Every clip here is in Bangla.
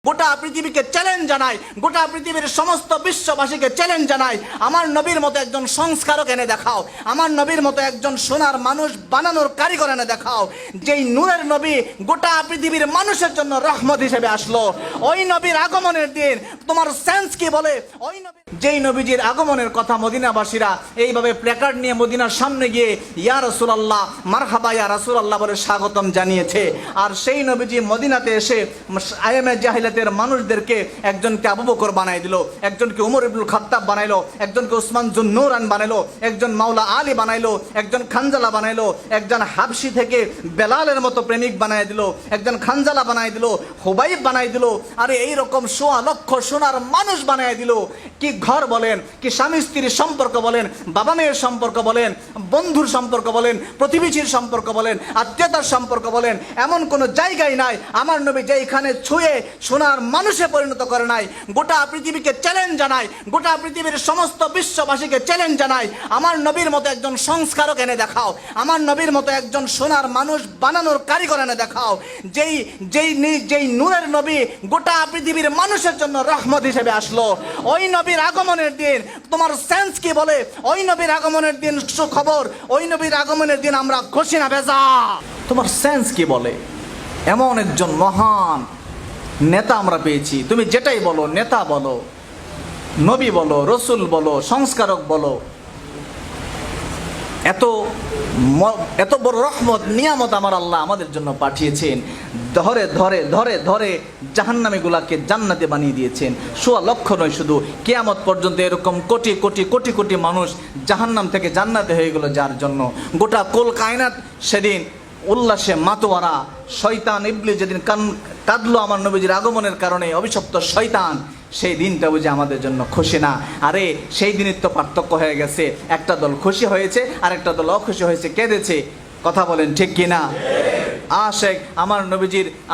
গোটা পৃথিবীকে চ্যালেঞ্জ জানাই, গোটা পৃথিবীর সমস্ত বিশ্ববাসীকে চ্যালেঞ্জ জানাই, আমার নবীর মতো একজন সংস্কারক এনে দেখাও, আমার নবীর মতো একজন সোনার মানুষ বানানোর কারিগর এনে দেখাও, যেই নূরের নবী গোটা পৃথিবীর মানুষের জন্য রহমত হিসেবে আসলো। ওই নবীর আগমনের দিন তোমার সেন্স কি বলে? ওই নবী, যেই নবীজির আগমনের কথা মদিনাবাসীরা এইভাবে প্ল্যাকার্ড নিয়ে মদিনার সামনে গিয়ে ইয়া রাসূলুল্লাহ মারহাবা ইয়া রাসূলুল্লাহ বলে স্বাগতম জানিয়েছে, আর সেই নবীজি মদিনাতে এসে আইএমএ জাহিলাতের মানুষদেরকে একজনকে আবু বকর বানাই দিল, একজনকে উমর ইবনুল খাত্তাব বানাইলো, একজনকে উসমান জুন্নুরান বানাইলো, একজন মাওলা আলী বানাইলো, একজন খানজালা বানাইলো, একজন হাবশি থেকে বেলালের মতো প্রেমিক বানাই দিল, একজন খানজালা বানাই দিল, হুবাইব বানাই দিল, আরে এইরকম সোয়া লক্ষ সোনার মানুষ বানাই দিল। কি ঘর বলেন, কি স্বামী স্ত্রীর সম্পর্ক বলেন, বাবা মেয়ের সম্পর্ক বলেন, বন্ধুর সম্পর্ক বলেন, প্রতিবেশীর সম্পর্ক বলেন, আত্মীয়তার সম্পর্ক বলেন, এমন কোনো জায়গায় নাই আমার নবী যেখানে ছুঁয়ে সোনার মানুষে পরিণত করে নাই। গোটা পৃথিবীকে চ্যালেঞ্জ জানাই, গোটা পৃথিবীর সমস্ত বিশ্ববাসীকে চ্যালেঞ্জ জানাই, আমার নবীর মতো একজন সংস্কারক এনে দেখাও, আমার নবীর মতো একজন সোনার মানুষ বানানোর কারিগর এনে দেখাও, যেই নূরের নবী গোটা পৃথিবীর মানুষের জন্য রহমত হিসেবে আসলো। ওই নবীর আগমনের দিন তোমার সেন্স কি বলে? ওই নবীর আগমনের দিন সুখবর, ওই নবীর আগমনের দিন আমরা খুশি না বেজা? তোমার সেন্স কি বলে? এমন একজন মহান নেতা আমরা পেয়েছি, তুমি যেটাই বলো, নেতা বলো, নবী বলো, রসুল বলো, সংস্কারক বলো, এত বড় রহমত নিয়ামত আমার আল্লাহ আমাদের জন্য পাঠিয়েছেন। ধরে ধরে ধরে ধরে জাহান্নামীগুলাকে জান্নাতে বানিয়ে দিয়েছেন। সোয়া লক্ষ নয়, শুধু কিয়ামত পর্যন্ত এরকম কোটি কোটি কোটি কোটি মানুষ জাহান্নাম থেকে জান্নাতে হয়ে গেল, যার জন্য গোটা কুল কায়নাত সেদিন উল্লাসে মাতোয়ারা। শয়তান ইবলিস যেদিন কাঁদলো আমার নবীজির আগমনের কারণে, অভিশপ্ত শয়তান, সেই দিনটা বুঝে আমাদের জন্য খুশি না। আরে সেই দিনের তো পার্থক্য হয়ে গেছে, একটা দল খুশি হয়েছে আর একটা দল অখুশি হয়েছে, কেঁদেছে। কথা বলেন ঠিক কিনা? আশেক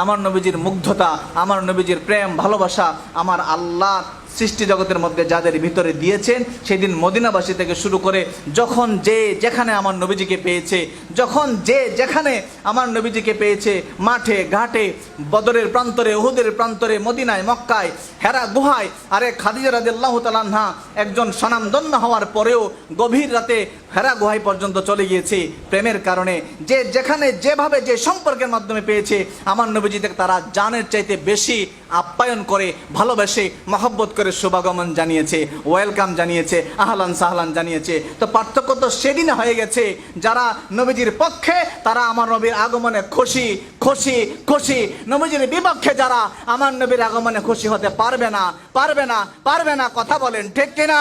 আমার নবীজির মুগ্ধতা, আমার নবীজির প্রেম ভালোবাসা আমার আল্লাহ সৃষ্টি জগতের মধ্যে যাদের ভিতরে দিয়েছেন, সেদিন মদিনাবাসী থেকে শুরু করে যখন যে যেখানে আমার নবীজিকে পেয়েছে, যখন যে যেখানে আমার নবীজিকে পেয়েছে, মাঠে ঘাটে, বদরের প্রান্তরে, উহুদের প্রান্তরে, মদিনায়, মক্কায়, হেরা গুহায়, আরে খাদিজা রাদিয়াল্লাহু তাআলা আনহা একজন স্বনামধন্য হওয়ার পরেও গভীর রাতে হেরা গুহায় পর্যন্ত চলে গিয়েছে প্রেমের কারণে। যে যেখানে যেভাবে যে সম্পর্কের মাধ্যমে পেয়েছে আমার নবীজিকে তারা জানের চাইতে বেশি আপ্যায়ন করে, ভালোবেসে, মহব্বত করে শুভাগমন জানিয়েছে, ওয়েলকাম জানিয়েছে, আহলান সাহলান জানিয়েছে। তো পার্থক্য তো সেদিনে হয়ে গেছে। যারা নবীজির পক্ষে তারা আমার নবীর আগমনে খুশি খুশি খুশি, নবীজির বিপক্ষে যারা আমার নবীর আগমনে খুশি হতে পারবে না, পারবে না, পারবে না। কথা বলেন ঠিক কিনা?